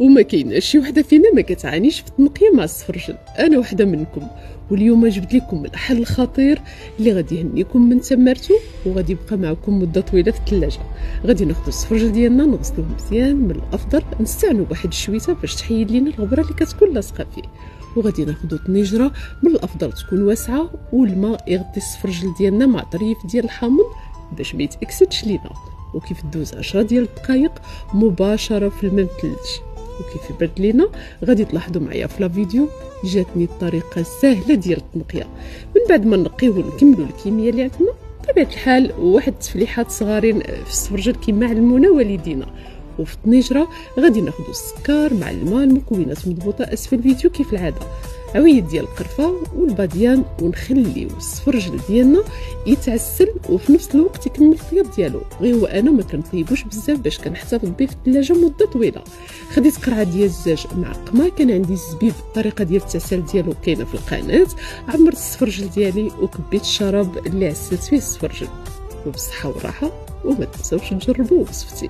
وما كايناش شي وحده فينا ما كتعانيش في التنقيه مع السفرجل. انا وحده منكم، واليوم جبت لكم الحل الخطير اللي غادي يهنيكم من تمارتو وغادي يبقى معكم مده طويله في الثلاجه. غادي ناخذ السفرجل ديالنا نغسلوه مزيان، من الافضل نستعنوا بواحد الشويته باش تحيد لينا الغبره اللي كتكون لاصقه فيه. وغادي ناخذ طنجره من الافضل تكون واسعه، والماء يغطي السفرجل ديالنا مع طريف ديال الحامض باش ما يتاكسدش لينا. وكيف دوز 10 ديال الدقائق مباشره في الماء متلج. وكيف يبرد لينا غادي تلاحظوا معايا في لا فيديو جاتني الطريقه السهله ديال التنقيه. من بعد ما نقيوه ونكملوا الكميه اللي عندنا بطبيعه الحال واحد التفليحات صغارين في السفرجل كما علمونا والدينا. وفي الطنجره غادي ناخذ السكر مع الماء، المكونات مضبوطه اسفل الفيديو كيف العاده، عويد ديال القرفه والباديان، ونخليو السفرجل ديالنا يتعسل وفي نفس الوقت يكمل الخياط ديالو. غير هو انا ما كنطيبوش بزاف باش كنحتفظ به في الثلاجه مده طويله. خديت قرعه ديال الزاج مع قما، كان عندي الزبيب الطريقه ديال التسال ديالو كاينه في القناه. عمرت السفرجل ديالي وكبيت الشراب اللي عسلت فيه السفرجل. وبالصحه والراحه، وما تنساوش تجربوا وصفتي.